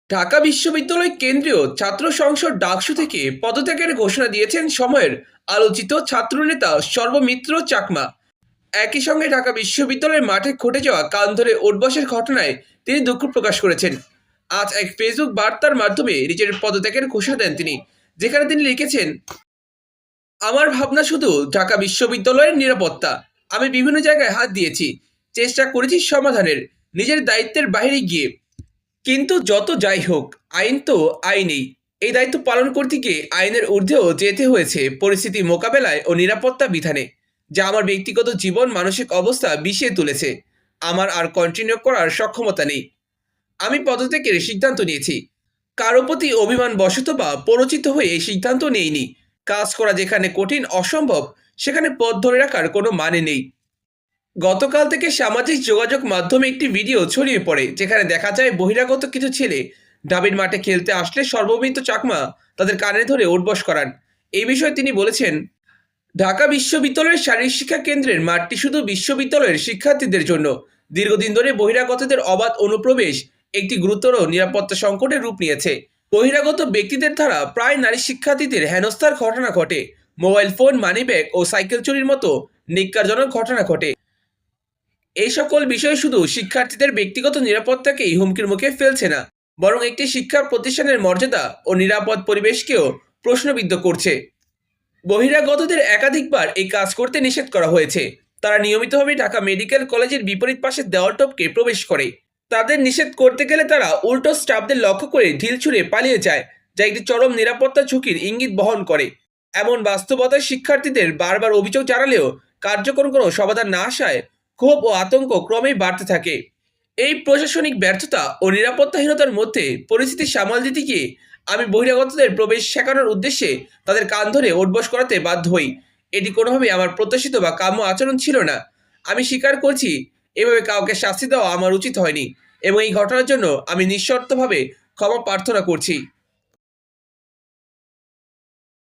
ঢাকা বিশ্ববিদ্যালয় কেন্দ্রীয় ছাত্র সংসদ ডাকসু থেকে পদত্যাগের ঘোষণা দিয়েছেন সময়ের আলোচিত ছাত্রনেতা সর্বমিত্র চাকমা। একই সঙ্গে ঢাকা বিশ্ববিদ্যালয়ের মাঠে ঘটে যাওয়া কান ধরে উঠবসের ঘটনায় তিনি দুঃখ প্রকাশ করেছেন। আজ এক ফেসবুক বার্তার মাধ্যমে নিজের পদত্যাগের ঘোষণা দেন তিনি, যেখানে তিনি লিখেছেন, আমার ভাবনা শুধু ঢাকা বিশ্ববিদ্যালয়ের নিরাপত্তা। আমি বিভিন্ন জায়গায় হাত দিয়েছি, চেষ্টা করেছি সমাধানের, নিজের দায়িত্বের বাইরে গিয়ে। কিন্তু যত যাই হোক, আইন তো আইনই। এই দায়িত্ব পালন করতে গিয়ে আইনের ঊর্ধ্বেও যেতে হয়েছে পরিস্থিতি মোকাবেলায় ও নিরাপত্তা বিধানে, যা আমার ব্যক্তিগত জীবন মানসিক অবস্থা বিষিয়ে তুলেছে। আমার আর কন্টিনিউ করার সক্ষমতা নেই। আমি পদত্যাগের সিদ্ধান্ত নিয়েছি। কারো প্রতি অভিমান বশত বা পরিচিত হয়ে এই সিদ্ধান্ত নেইনি। কাজ করা যেখানে কঠিন অসম্ভব, সেখানে পথ ধরে রাখার কোনো মানে নেই। গতকাল থেকে সামাজিক যোগাযোগ মাধ্যমে একটি ভিডিও ছড়িয়ে পড়ে, যেখানে দেখা যায় বহিরাগত কিছু ছেলে ঢাবির মাঠে খেলতে আসলে সর্বমিত্র চাকমা তাদের কানে ধরে উঠবস করান। এই বিষয়ে তিনি বলেছেন, ঢাকা বিশ্ববিদ্যালয়ের শারীরিক শিক্ষা কেন্দ্রের মাঠটি শুধু বিশ্ববিদ্যালয়ের শিক্ষার্থীদের জন্য। দীর্ঘদিন ধরে বহিরাগতদের অবাধ অনুপ্রবেশ একটি গুরুতর নিরাপত্তা সংকটের রূপ নিয়েছে। বহিরাগত ব্যক্তিদের দ্বারা প্রায় নারী শিক্ষার্থীদের হেনস্থার ঘটনা ঘটে। মোবাইল ফোন, মানিব্যাগ ও সাইকেল চুরির মতো নিক্কারজনক ঘটনা ঘটে। এই সকল বিষয় শুধু শিক্ষার্থীদের ব্যক্তিগত নিরাপত্তাকেই হুমকির মুখে ফেলছে না, বরং একটি শিক্ষা প্রতিষ্ঠানের মর্যাদা ও নিরাপদ পরিবেশকেও প্রশ্নবিদ্ধ করছে। বহিরাগতদের একাধিকবার এই কাজ করতে নিষেধ করা হয়েছে। তারা নিয়মিতভাবে ঢাকা মেডিকেল কলেজের বিপরীত পাশের দেওয়াল টপকে প্রবেশ করে। তাদের নিষেধ করতে গেলে তারা উল্টো স্টাফদের লক্ষ্য করে ঢিল ছুঁড়ে পালিয়ে যায়, যা একটি চরম নিরাপত্তা ঝুঁকির ইঙ্গিত বহন করে। এমন বাস্তবতায় শিক্ষার্থীদের বারবার অভিযোগ জানালেও কার্যকর কোনো সমাধান না আসায় ক্ষোভ ও আতঙ্ক ক্রমেই বাড়তে থাকে। এই প্রশাসনিক ব্যর্থতা ও নিরাপত্তাহীনতার মধ্যে পরিস্থিতি সামাল দিতে গিয়ে আমি বহিরাগতদের প্রবেশ শেখানোর উদ্দেশ্যে তাদের কান ধরে উঠবস করাতে বাধ্য হই। এটি কোনোভাবেই আমার প্রত্যাশিত বা কাম্য আচরণ ছিল না। আমি স্বীকার করছি, এভাবে কাউকে শাস্তি দেওয়া আমার উচিত হয়নি, এবং এই ঘটনার জন্য আমি নিঃশর্তভাবে ক্ষমা প্রার্থনা করছি।